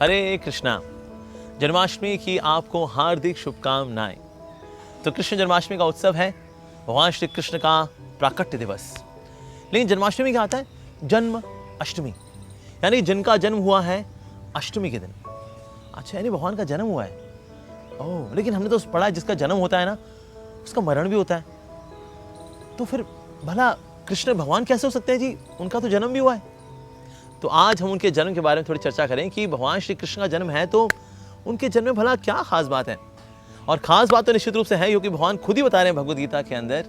हरे कृष्णा। जन्माष्टमी की आपको हार्दिक शुभकामनाएं। तो कृष्ण जन्माष्टमी का उत्सव है, भगवान श्री कृष्ण का प्राकट्य दिवस। लेकिन जन्माष्टमी क्या आता है? जन्म अष्टमी, यानी जिनका जन्म हुआ है अष्टमी के दिन। अच्छा, यानी भगवान का जन्म हुआ है। ओह, लेकिन हमने तो पढ़ा है जिसका जन्म होता है ना, उसका मरण भी होता है। तो फिर भला कृष्ण भगवान कैसे हो सकते हैं जी? उनका तो जन्म भी हुआ है। तो आज हम उनके जन्म के बारे में थोड़ी चर्चा करें कि भगवान श्री कृष्ण का जन्म है तो उनके जन्म में भला क्या खास बात है। और खास बात तो निश्चित रूप से है, क्योंकि भगवान खुद ही बता रहे हैं भगवद गीता के अंदर,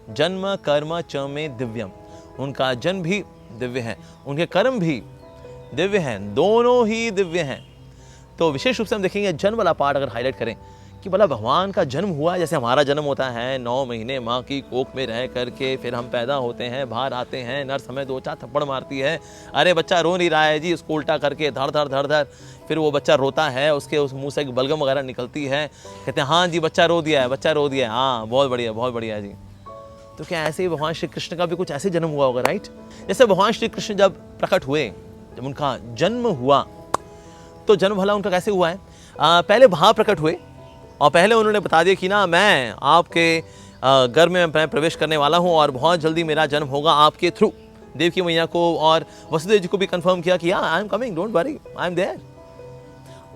जन्म कर्म च में दिव्यम। उनका जन्म भी दिव्य है, उनके कर्म भी दिव्य हैं, दोनों ही दिव्य हैं। तो विशेष रूप से हम देखेंगे जन्म वाला पार्ट अगर हाईलाइट करें कि भला भगवान का जन्म हुआ, जैसे हमारा जन्म होता है 9 महीने माँ की कोख में रह करके, फिर हम पैदा होते हैं, बाहर आते हैं, नर्स हमें 2-4 थप्पड़ मारती है, अरे बच्चा रो नहीं रहा है जी, उसको उल्टा करके धड़ धड़ धड़ धड़, फिर वो बच्चा रोता है, उसके उस मुंह से एक बलगम वगैरह निकलती है, कहते हैं हाँ जी बच्चा रो दिया है, बच्चा रो दिया है, हाँ बहुत बढ़िया जी। तो क्या ऐसे ही भगवान श्री कृष्ण का भी कुछ ऐसे जन्म हुआ होगा, राइट? जैसे भगवान श्री कृष्ण जब प्रकट हुए, जब उनका जन्म हुआ, तो जन्म भला उनका कैसे हुआ है? पहले वहाँ प्रकट हुए और पहले उन्होंने बता दिया कि ना मैं आपके घर में मैं प्रवेश करने वाला हूँ और बहुत जल्दी मेरा जन्म होगा आपके थ्रू। देवकी मैया को और वसुदेव जी को भी कंफर्म किया कि I am coming, don't worry, I am there.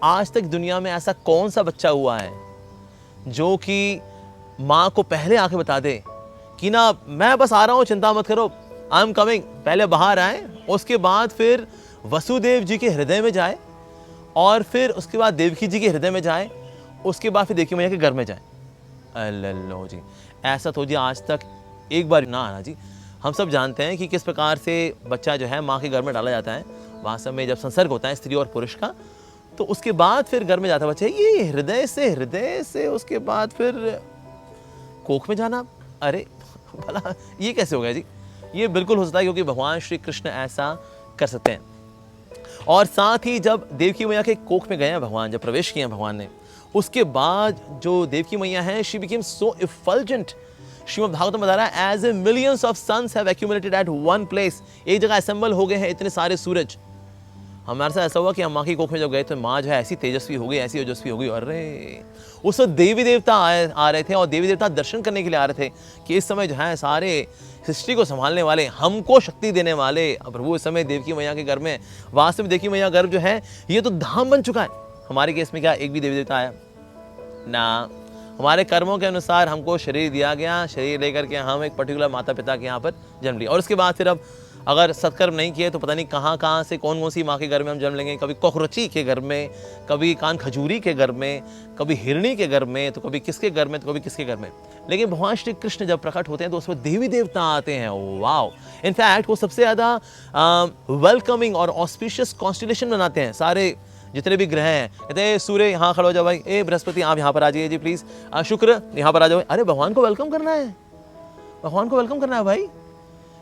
आज तक दुनिया में ऐसा कौन सा बच्चा हुआ है जो कि माँ को पहले आके बता दे कि ना मैं बस आ रहा हूँ, चिंता मत करो, आई एम कमिंग। पहले बाहर आए, उसके बाद फिर वसुदेव जी के हृदय में जाए, और फिर उसके बाद देवकी जी के हृदय में जाए, उसके बाद फिर देवकी मैया के घर में जाए। अल्लाह जी, ऐसा तो जी आज तक एक बार ना आना जी। हम सब जानते हैं कि किस प्रकार से बच्चा जो है माँ के घर में डाला जाता है। वास्तव में जब संसर्ग होता है स्त्री और पुरुष का, तो उसके बाद फिर घर में जाता है बच्चा। ये हृदय से उसके बाद फिर कोख में जाना, अरे भला ये कैसे हो गया जी? ये बिल्कुल हो सकता है क्योंकि भगवान श्री कृष्ण ऐसा कर सकते हैं। और साथ ही जब देवकी मैया के कोख में गए हैं भगवान, जब प्रवेश किए हैं भगवान ने, उसके बाद जो देवकी मैया है, she became so effulgent. Srimad Bhagavatam बता रहा है, as a millions of suns have accumulated at one place. एक जगह असेंबल हो गए हैं इतने सारे सूरज। हमारे साथ ऐसा हुआ कि हम माँ की कोख में जब गए तो माँ जो है ऐसी तेजस्वी हो गई, ऐसी ओजस्वी हो गई। अरे उस वक्त देवी देवता आ रहे थे और देवी देवता दर्शन करने के लिए आ रहे थे कि इस समय जो है सारे सृष्टि को संभालने वाले, हमको शक्ति देने वाले प्रभु इस समय देवकी मैया के घर में। वास्तव में देवकी मैया गर्भ जो है ये तो धाम बन चुका है। हमारे केस में क्या एक भी देवी देवता आया ना? हमारे कर्मों के अनुसार हमको शरीर दिया गया, शरीर लेकर के हम एक पर्टिकुलर माता पिता के यहाँ पर जन्म लिया, और उसके बाद फिर अब अगर सत्कर्म नहीं किए तो पता नहीं कहाँ से कौन सी माँ के घर में हम जन्म लेंगे। कभी कोकरची के घर में, कभी कान खजूरी के घर में, कभी हिरणी के घर में, तो कभी किसके घर में, तो कभी किसके घर में। लेकिन भगवान श्री कृष्ण जब प्रकट होते हैं तो उसमें देवी देवता आते हैं। वाओ! इनफैक्ट वो सबसे ज़्यादा वेलकमिंग और ऑस्पिशियस कॉन्स्टिलेशन बनाते हैं। सारे जितने भी ग्रह हैं, कहते हैं सूर्य यहाँ खड़ा हो जाओ भाई, ए बृहस्पति आप यहाँ पर आ जाइए जी प्लीज, शुक्र यहाँ पर आ जाओ। अरे भगवान को वेलकम करना है, भगवान को वेलकम करना है भाई।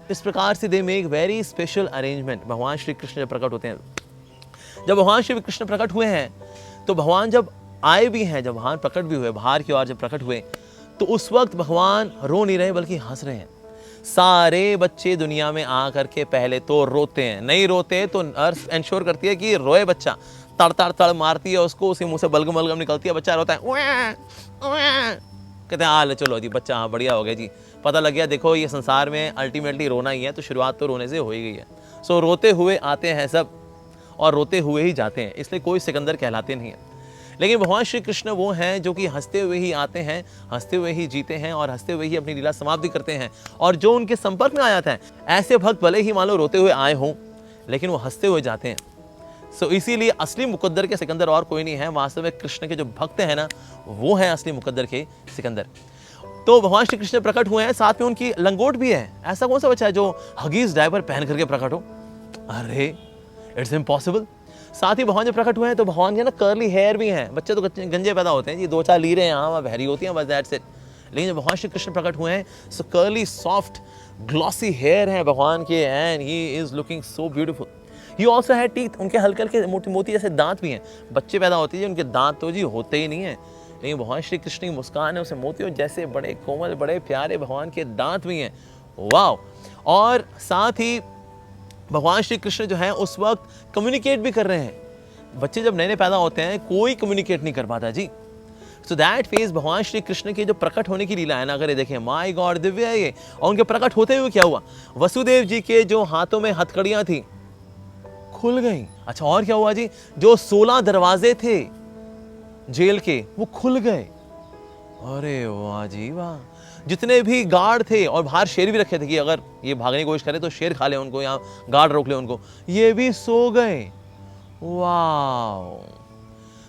इस प्रकार से they make very special arrangement. भगवान श्री कृष्ण जब प्रकट होते हैं, जब भगवान श्री कृष्ण प्रकट हुए हैं, तो भगवान जब आए भी हैं, जब भगवान प्रकट भी हुए बाहर की ओर जब प्रकट हुए, तो उस वक्त भगवान रो नहीं रहे बल्कि हंस रहे हैं। सारे बच्चे दुनिया में आ करके पहले तो रोते हैं, नहीं रोते तो नर्स इंश्योर करती है कि रोए बच्चा, तड़ मारती है उसको, उसी मुंह से बलगम निकलती है, बच्चा रोता है, कहते हैं आले चलो जी बच्चा, हाँ बढ़िया हो गया जी, पता लग गया देखो ये संसार में अल्टीमेटली रोना ही है, तो शुरुआत तो रोने से हो ही गई है। सो रोते हुए आते हैं सब और रोते हुए ही जाते हैं, इसलिए कोई सिकंदर कहलाते नहीं हैं। लेकिन भगवान श्री कृष्ण वो हैं जो कि हंसते हुए ही आते हैं, हंसते हुए ही जीते हैं और हंसते हुए ही अपनी लीला समाप्ति करते हैं। और जो उनके संपर्क में आ जाता है, ऐसे भक्त भले ही मान लो रोते हुए आए हों, लेकिन वो हंसते हुए जाते हैं। सो इसीलिए असली मुकद्दर के सिकंदर और कोई नहीं है। वास्तव में कृष्ण के जो भक्त हैं ना, वो हैं असली मुकद्दर के सिकंदर। तो भगवान श्री कृष्ण प्रकट हुए हैं, साथ में उनकी लंगोट भी है। ऐसा कौन सा बच्चा है जो हगीज डायपर पहन करके प्रकट हो? अरे इट्स इम्पॉसिबल। साथ ही भगवान जब प्रकट हुए हैं तो भगवान के ना कर्ली हेयर भी हैं। बच्चे तो गंजे पैदा होते हैं जी, 2-4 लीरें यहाँ वहाँ बहरी होती हैं, बस दैट्स इट। लेकिन जब भगवान श्री कृष्ण प्रकट हुए हैं, सो कर्ली सॉफ्ट ग्लॉसी हेयर हैं भगवान के, and he is looking so beautiful. He also है टीथ, उनके हल्के हल्के मोती जैसे दांत भी हैं। बच्चे पैदा होते हैं उनके दांत तो जी होते ही नहीं है, लेकिन भगवान श्री कृष्ण की मुस्कान है, उसे मोतियों जैसे बड़े कोमल बड़े प्यारे भगवान के दांत भी हैं। वाव! और साथ ही भगवान श्री कृष्ण जो है उस वक्त कम्युनिकेट भी कर रहे हैं। बच्चे जब नए नए पैदा होते हैं कोई कम्युनिकेट नहीं कर पाता जी। सो दैट फेज भगवान श्री कृष्ण के जो प्रकट होने की लीला है ना, अगर ये देखें, माय गॉड, दिव्य है ये। और उनके प्रकट होते हुए क्या हुआ, वसुदेव जी के जो हाथों में हथकड़ियां थी खुल गई। अच्छा, और क्या हुआ जी, जो 16 दरवाजे थे जेल के वो खुल गए। अरे वाह जी वाह। जितने भी गार्ड थे, और बाहर शेर भी रखे थे कि अगर ये भागने की कोशिश करे तो शेर खा ले उनको, यहाँ गार्ड रोक ले उनको, ये भी सो गए। वाह।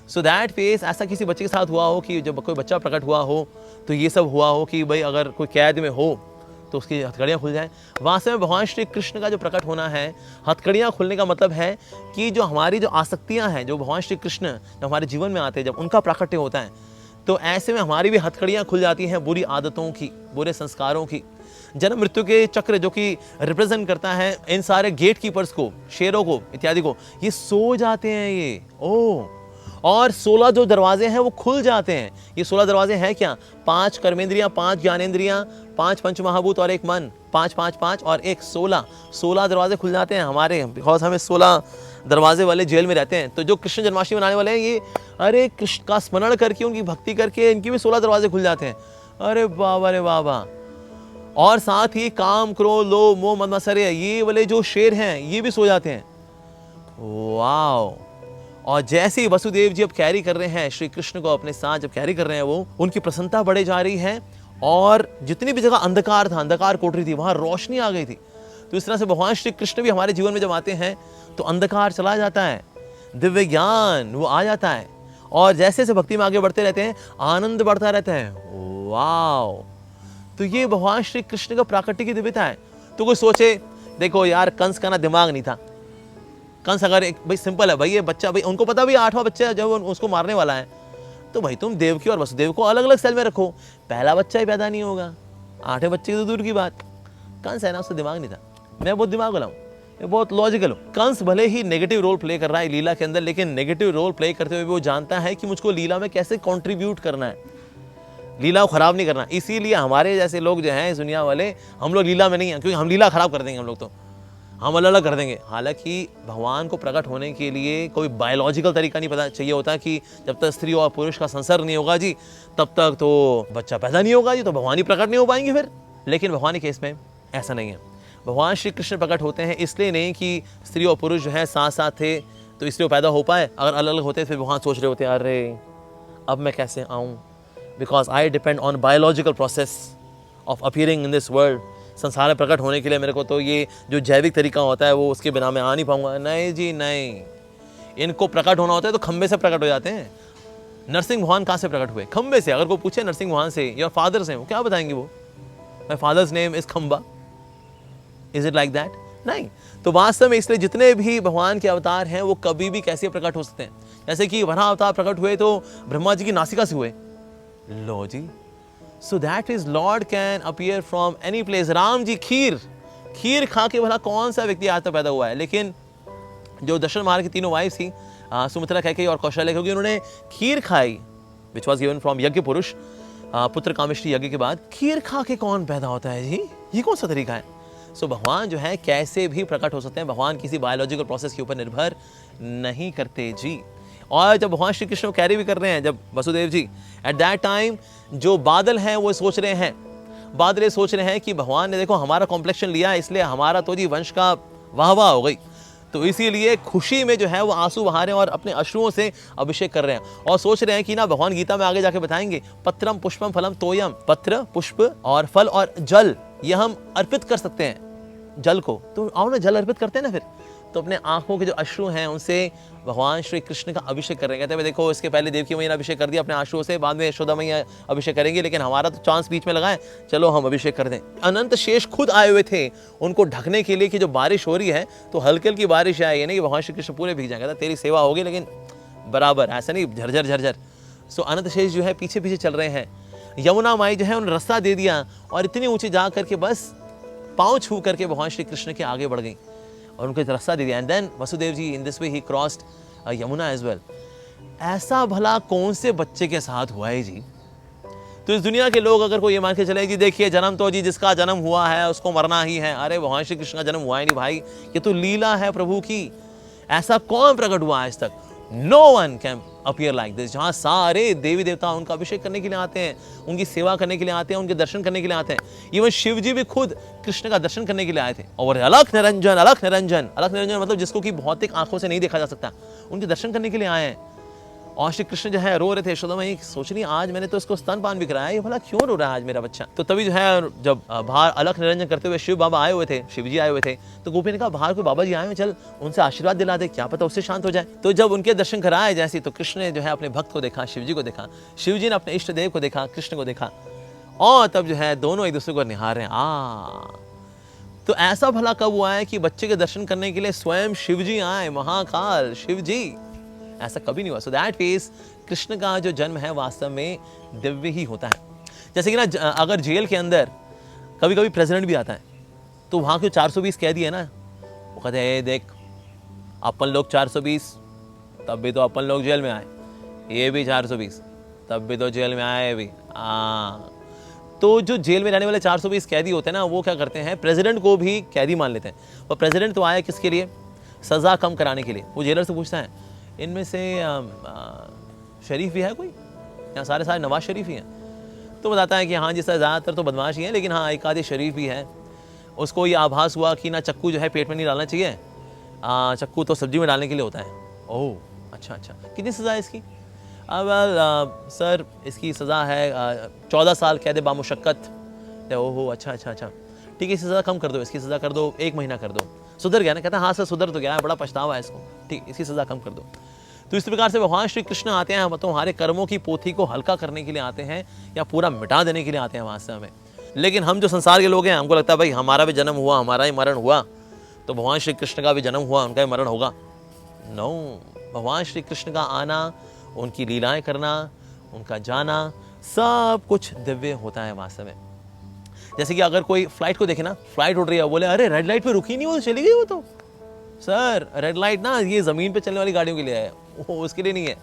सो दैट फेस, ऐसा किसी बच्चे के साथ हुआ हो कि जब कोई बच्चा प्रकट हुआ हो तो ये सब हुआ हो कि भाई अगर कोई कैद में हो तो उसकी हथकड़ियाँ खुल जाएं। वास्तव में भगवान श्री कृष्ण का जो प्रकट होना है, हथकड़ियाँ खुलने का मतलब है कि जो हमारी जो आसक्तियाँ हैं, जो भगवान श्री कृष्ण जब हमारे जीवन में आते हैं, जब उनका प्राकट्य होता है तो ऐसे में हमारी भी हथकड़ियाँ खुल जाती हैं बुरी आदतों की, बुरे संस्कारों की। जन्म मृत्यु के चक्र जो कि रिप्रेजेंट करता है इन सारे गेट कीपर्स को, शेरों को इत्यादि को, ये सो जाते हैं ये। ओह, और 16 जो दरवाजे हैं वो खुल जाते हैं। ये 16 दरवाजे हैं क्या, 5 कर्मेंद्रियां, 5 ज्ञानेंद्रियां, 5 पंचमहाभूत और 1 मन, 5 5 5 और 1 16 दरवाजे खुल जाते हैं हमारे, बिकॉज हमें 16 दरवाजे वाले जेल में रहते हैं। तो जो कृष्ण जन्माष्टमी मनाने वाले हैं, ये अरे कृष्ण का स्मरण करके, उनकी भक्ति करके इनकी भी 16 दरवाजे खुल जाते हैं। अरे बाबा रे बाबा। और साथ ही काम, क्रोध, लोभ, मोह, मद मत्सर्य, ये वाले जो शेर हैं ये भी सो जाते हैं। वाओ। और जैसे ही वसुदेव जी अब कैरी कर रहे हैं श्री कृष्ण को अपने साथ, जब कैरी कर रहे हैं वो, उनकी प्रसन्नता बढ़े जा रही है। और जितनी भी जगह अंधकार था, अंधकार कोठरी थी, वहां रोशनी आ गई थी। तो इस तरह से भगवान श्री कृष्ण भी हमारे जीवन में जब आते हैं तो अंधकार चला जाता है, दिव्य ज्ञान वो आ जाता है। और जैसे जैसे भक्ति में आगे बढ़ते रहते हैं, आनंद बढ़ता रहता है। वाओ। तो ये भगवान श्री कृष्ण का प्राकट्य की दिव्यता है। तो कोई सोचे, देखो यार, कंस का ना दिमाग नहीं था। कंस अगर एक भाई सिंपल है, भाई ये बच्चा, भाई उनको पता भी 8वां बच्चा जब उसको मारने वाला है, तो भाई तुम देवकी और वसुदेव को अलग अलग सेल में रखो, पहला बच्चा ही पैदा नहीं होगा, 8वें बच्चे की तो दूर की बात। कंस है ना, उसका दिमाग नहीं था। मैं बहुत दिमाग वाला हूँ, मैं बहुत लॉजिकल हूँ। कंस भले ही नेगेटिव रोल प्ले कर रहा है लीला के अंदर, लेकिन नेगेटिव रोल प्ले करते हुए वो जानता है कि मुझको लीला में कैसे कॉन्ट्रीब्यूट करना है, लीला को खराब नहीं करना। इसीलिए हमारे जैसे लोग जो हैं इस दुनिया वाले, हम लोग लीला में नहीं हैं, क्योंकि हम लीला खराब कर देंगे, हम लोग तो हम अलग अलग कर देंगे। हालांकि भगवान को प्रकट होने के लिए कोई बायोलॉजिकल तरीका नहीं पता चाहिए होता कि जब तक स्त्री और पुरुष का संसर्ग नहीं होगा जी, तब तक तो बच्चा पैदा नहीं होगा जी, तो भगवान ही प्रकट नहीं हो पाएंगे फिर। लेकिन भगवान के केस में ऐसा नहीं है। भगवान श्री कृष्ण प्रकट होते हैं इसलिए नहीं कि स्त्री और पुरुष जो है साथ साथ थे तो इसलिए पैदा हो पाए। अगर अलग अलग होते फिर भगवान सोच रहे होते, अरे अब मैं कैसे आऊँ, because I depend on biological process of appearing in this world. संसार में प्रकट होने के लिए मेरे को तो ये जो जैविक तरीका होता है वो उसके बिना मैं आ नहीं पाऊंगा। नहीं जी नहीं, इनको प्रकट होना होता है तो खंबे से प्रकट हो जाते हैं। नरसिंह भगवान कहाँ से प्रकट हुए? खंबे से। अगर कोई पूछे नरसिंह भगवान से या फादर से, वो क्या बताएंगे? वो माय फादर्स नेम इज खंबा। Is it like that? नहीं। तो वास्तव में इसलिए जितने भी भगवान के अवतार हैं वो कभी भी कैसे प्रकट हो सकते हैं। जैसे कि वराह अवतार प्रकट हुए तो ब्रह्मा जी की नासिका से हुए, लो जी। So that is Lord can appear from any place. Ram ji खीर खा के भला कौन सा व्यक्ति आज तक पैदा हुआ है? लेकिन जो दशरथ महाराज की तीनों वाइफ थी, सुमित्रा, कैकेयी और कौशल्या, क्योंकि उन्होंने खीर खाई, which was given from यज्ञ पुरुष, पुत्र कामेष्टि यज्ञ के बाद, खीर खा के कौन पैदा होता है जी? ये कौन सा तरीका है? सो भगवान जो है कैसे भी प्रकट हो सकते हैं। भगवान किसी बायोलॉजिकल प्रोसेस के ऊपर निर्भर नहीं करते जी। और जब भगवान श्री कृष्ण कैरी भी कर रहे हैं, जब वसुदेव जी, एट दैट टाइम जो बादल हैं वो सोच रहे हैं, बादल ये सोच रहे हैं कि भगवान ने देखो हमारा कॉम्प्लेक्शन लिया, इसलिए हमारा तो जी वंश का वाह वाह हो गई। तो इसीलिए खुशी में जो है वो आंसू बहा रहे हैं और अपने अश्रुओं से अभिषेक कर रहे हैं और सोच रहे हैं कि ना भगवान गीता में आगे जाके बताएंगे, पत्रम पुष्पम फलम तोयम, पत्र, पुष्प और फल और जल ये हम अर्पित कर सकते हैं जल को। तो आओ ना, जल अर्पित करते हैं ना फिर। तो अपने आंखों के जो अश्रु हैं उनसे भगवान श्री कृष्ण का अभिषेक कर रहे हैं। कहते हैं देखो इसके पहले देवकी मैया ने अभिषेक कर दिया अपने आंसुओं से, बाद में यशोदा मैया अभिषेक करेंगे, लेकिन हमारा तो चांस बीच में लगा है, चलो हम अभिषेक कर दें। अनंत शेष खुद आए हुए थे उनको ढकने के लिए कि जो बारिश हो रही है तो हल्की हल्की बारिश है, ये नहीं कि भगवान श्री कृष्ण पूरे भीग जाएंगे। तेरी सेवा होगी लेकिन बराबर, ऐसा नहीं झरझर झरझर। सो अनंत शेष जो है पीछे पीछे चल रहे हैं। यमुना माई जो है उन्हें रास्ता दे दिया और इतनी ऊंची जा करके बस पाँव छू करके भगवान श्री कृष्ण के आगे बढ़ गई और उनको रास्ता दे दिया। And then Vasudev ji in this way he crossed Yamuna as well. ऐसा भला कौन से बच्चे के साथ हुआ है जी? तो इस दुनिया के लोग अगर कोई ये मान के चले जी देखिए जन्म तो जी जिसका जन्म हुआ है उसको मरना ही है, अरे भगवान श्री कृष्ण का जन्म हुआ ही नहीं भाई, ये तो लीला है प्रभु की। ऐसा कौन प्रकट हुआ आज तक? No one can appear like this, जहां सारे देवी देवता उनका अभिषेक करने के लिए आते हैं, उनकी सेवा करने के लिए आते हैं, उनके दर्शन करने के लिए आते हैं। इवन शिव जी भी खुद कृष्ण का दर्शन करने के लिए आए थे। और अलख निरंजन, अलख निरंजन, अलख निरंजन मतलब जिसको कि भौतिक आंखों से नहीं देखा जा सकता, उनके दर्शन करने के लिए आए हैं। और श्री कृष्ण जो है रो रहे थे, यशोदा मैया सोच रही आज मैंने तो इसको स्तनपान भी कराया, ये भला क्यों रो रहा है आज मेरा बच्चा। तो तभी जो है जब बाहर अलख निरंजन करते हुए शिव बाबा आए हुए थे, शिव जी आए हुए थे, तो गोपी ने कहा बाहर कोई बाबा जी आए हुए, चल उनसे आशीर्वाद दिला दे, क्या पता उससे शांत हो जाए। तो जब उनके दर्शन कराए जैसे, तो कृष्ण ने जो है अपने भक्त को देखा, शिव जी को देखा, शिव जी ने अपने इष्ट देव को देखा, कृष्ण को देखा, और तब जो है दोनों एक दूसरे को निहार रहे हैं। तो ऐसा भला कब हुआ है कि बच्चे के दर्शन करने के लिए स्वयं शिव जी आए, महाकाल शिव जी, ऐसा कभी नहीं हुआ। सो दैट मीन्स कृष्ण का जो जन्म है वास्तव में दिव्य ही होता है। जैसे कि ना अगर जेल के अंदर कभी कभी प्रेसिडेंट भी आता है, तो वहाँ के 420 कैदी है ना, वो कहते हैं देख अपन लोग 420, तब भी तो अपन लोग जेल में आए, ये भी 420, तब भी तो जेल में आए भी। तो जो जेल में रहने वाले 420 कैदी होते हैं ना, वो क्या करते हैं, प्रेसिडेंट को भी कैदी मान लेते हैं। और प्रेसिडेंट तो आया किसके लिए, सज़ा कम कराने के लिए। वो जेलर से पूछता है इनमें से शरीफ भी है कोई, यहाँ सारे नवाज शरीफ ही हैं। तो बताता है कि हाँ जी सर, ज़्यादातर तो बदमाश ही हैं, लेकिन हाँ एक आधे शरीफ भी है। उसको ये आभास हुआ कि ना चक्कू जो है पेट में नहीं डालना चाहिए, चक्कू तो सब्जी में डालने के लिए होता है। ओह अच्छा, कितनी सज़ा है इसकी? सर इसकी सज़ा है 14 साल कैद बामुशक्कत। ओहो अच्छा, ठीक है, इसकी सज़ा कम कर दो, इसकी सज़ा कर दो 1 महीना कर दो। सुधर गया ना? कहता हाँ सर सुधर तो गया है, बड़ा पछतावा है इसको, ठीक इसकी सज़ा कम कर दो। तो इस प्रकार से भगवान श्री कृष्ण आते हैं, मतलब हमारे कर्मों की पोथी को हल्का करने के लिए आते हैं, या पूरा मिटा देने के लिए आते हैं वास्तव में। लेकिन हम जो संसार के लोग हैं, हमको लगता है भाई हमारा भी जन्म हुआ, हमारा ही मरण हुआ, तो भगवान श्री कृष्ण का भी जन्म हुआ, उनका ही मरण होगा। नो, भगवान श्री कृष्ण का आना, उनकी लीलाएं करना, उनका जाना, सब कुछ दिव्य होता है वास्तव में। जैसे कि अगर कोई फ्लाइट को देखे ना, फ्लाइट उड़ रही है, बोले अरे रेड लाइट पे रुकी नहीं, वो तो चली गई। वो तो सर रेड लाइट ना ये ज़मीन पे चलने वाली गाड़ियों के लिए है, वो उसके लिए नहीं है।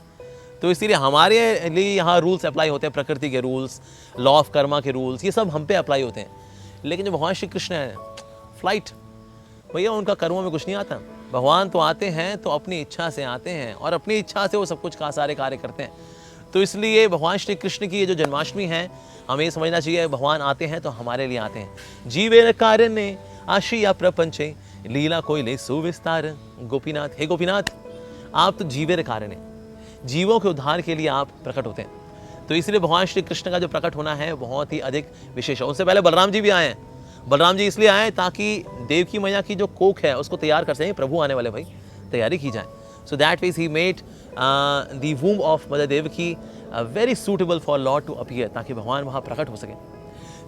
तो इसीलिए हमारे लिए यहाँ रूल्स अप्लाई होते हैं, प्रकृति के रूल्स, लॉ ऑफ कर्मा के रूल्स, ये सब हम पे अप्लाई होते हैं। लेकिन जो भगवान श्री कृष्ण है, फ्लाइट भैया उनका कर्मों में कुछ नहीं आता। भगवान तो आते हैं तो अपनी इच्छा से आते हैं, और अपनी इच्छा से वो सब कुछ का सारे कार्य करते हैं। तो इसलिए भगवान श्री कृष्ण की ये जो जन्माष्टमी है, हमें ये समझना चाहिए भगवान आते हैं तो हमारे लिए आते हैं। जीवे कारण्य आशिया प्रपंचे लीला कोइले सुविस्तार। गोपीनाथ, हे गोपीनाथ, आप तो जीवे कारण हैं, जीवों के उद्धार के लिए आप प्रकट होते हैं। तो इसलिए भगवान श्री कृष्ण का जो प्रकट होना है बहुत ही अधिक विशेष है। उससे पहले बलराम जी भी आए हैं। बलराम जी इसलिए आए ताकि देवकी मैया की जो कोख है उसको तैयार कर सकें, प्रभु आने वाले भाई, तैयारी की जाए। So that means he made the womb of mother Devaki very suitable for Lord to appear, ताकि भगवान वहाँ प्रकट हो सके।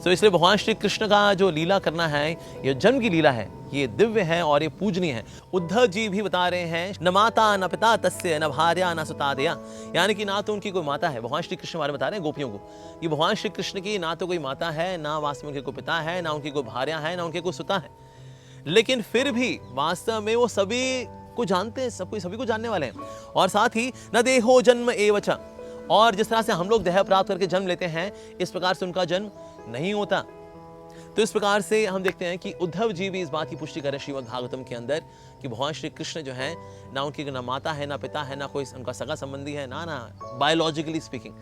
सो इसलिए भगवान श्री कृष्ण का जो लीला करना है, ये जन्म की लीला है, ये दिव्य है और ये पूजनीय है। उद्धव जी भी बता रहे हैं, न माता न पिता तस्य न भार्या न सुतादया, यानी कि ना तो उनकी कोई माता है। भगवान श्री कृष्ण बारे में बता रहे हैं गोपियों को, ये भगवान श्री कृष्ण की ना तो कोई माता है, ना वास्तव में उनके कोई पिता है, ना उनकी कोई भार्या है, ना उनके कोई सुता है। लेकिन फिर भी वास्तव में वो सभी को जानते हैं, सब कोई सभी को जानने वाले हैं। और साथ ही न देहो जन्म एवच, और जिस तरह से हम लोग देह प्राप्त करके जन्म लेते हैं, इस प्रकार से उनका जन्म नहीं होता। तो इस प्रकार से हम देखते हैं कि उद्धव जी भी इस बात की पुष्टि करें श्रीमद् भागवतम के अंदर कि भगवान श्री कृष्ण जो है, ना उनकी ना माता है, ना पिता है, ना कोई उनका सगा संबंधी है, ना बायोलॉजिकली स्पीकिंग।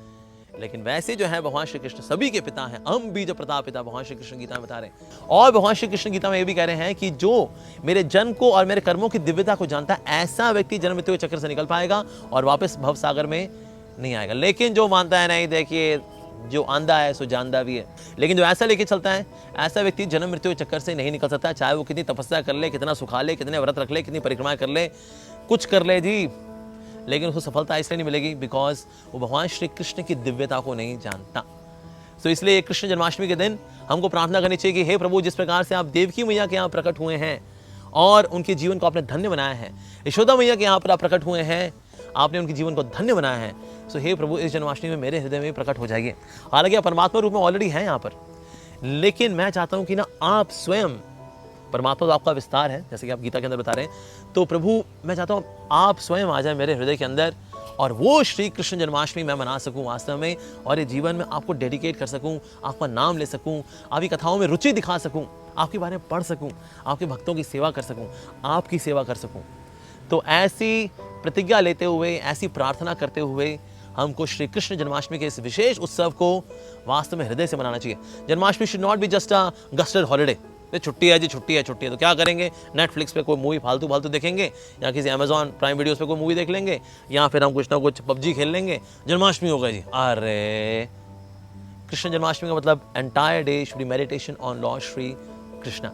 लेकिन वैसे जो है भगवान श्री कृष्ण सभी के पिता हैं। हम बीज प्रताप पिता, भगवान श्री कृष्ण गीता में बता रहे हैं। और भगवान श्री कृष्ण गीता में ये भी कह रहे हैं कि जो मेरे जन्म को और मेरे कर्मों की दिव्यता को जानता है, ऐसा व्यक्ति जन्म मृत्यु के चक्कर से निकल पाएगा और वापस भव सागर में नहीं आएगा। लेकिन जो मानता है नहीं, देखिए जो आंधा है सो जानदा भी है, लेकिन जो ऐसा लेके चलता है, ऐसा व्यक्ति जन्म मृत्यु के चक्कर से नहीं निकल सकता। चाहे वो कितनी तपस्या कर ले, कितना सुखा ले, कितने व्रत रख ले, कितनी परिक्रमा कर ले, कुछ कर ले जी, लेकिन उसको सफलता इसलिए नहीं मिलेगी बिकॉज वो भगवान श्री कृष्ण की दिव्यता को नहीं जानता। तो इसलिए कृष्ण जन्माष्टमी के दिन हमको प्रार्थना करनी चाहिए कि हे प्रभु, जिस प्रकार से आप देवकी मैया के यहाँ प्रकट हुए हैं और उनके जीवन को आपने धन्य बनाया है, यशोदा मैया के यहाँ पर आप प्रकट हुए हैं, आपने उनके जीवन को धन्य बनाया है। सो हे प्रभु, इस जन्माष्टमी में मेरे हृदय में प्रकट हो जाइए। हालांकि आप परमात्मा रूप में ऑलरेडी हैं यहाँ पर, लेकिन मैं चाहता हूँ कि ना आप स्वयं, परमात्मा तो आपका विस्तार है जैसे कि आप गीता के अंदर बता रहे हैं, तो प्रभु मैं चाहता हूँ आप स्वयं आ जाए मेरे हृदय के अंदर और वो श्री कृष्ण जन्माष्टमी मैं मना सकूँ वास्तव में, और ये जीवन में आपको डेडिकेट कर सकूँ, आपका नाम ले सकूँ, आपकी कथाओं में रुचि दिखा सकूँ, आपके बारे में पढ़ सकूँ, आपके भक्तों की सेवा कर सकूँ, आपकी सेवा कर सकूँ। तो ऐसी प्रतिज्ञा लेते हुए, ऐसी प्रार्थना करते हुए हमको श्री कृष्ण जन्माष्टमी के इस विशेष उत्सव को वास्तव में हृदय से मनाना चाहिए। Janmashtami should not be just a gazetted holiday. छुट्टी है जी, छुट्टी है, छुट्टी है, तो क्या करेंगे? नेटफ्लिक्स पे कोई मूवी फालतू फालतू देखेंगे, या किसी अमेजॉन प्राइम वीडियोस पे कोई मूवी देख लेंगे, या फिर हम कुछ ना कुछ पबजी खेल लेंगे, जन्माष्टमी हो गई जी। अरे कृष्ण जन्माष्टमी का मतलब entire day should be meditation on lord Shri Krishna.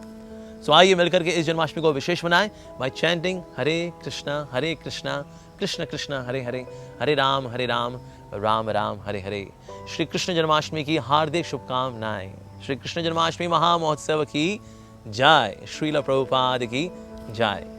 So आइए मिलकर के इस जन्माष्टमी को विशेष मनाएं बाय चैंटिंग हरे कृष्णा कृष्ण कृष्ण हरे हरे, हरे राम राम राम हरे हरे। श्री कृष्ण जन्माष्टमी की हार्दिक शुभकामनाएं। श्री कृष्ण जन्माष्टमी महामहोत्सव की जय। श्रील प्रभुपाद की जय।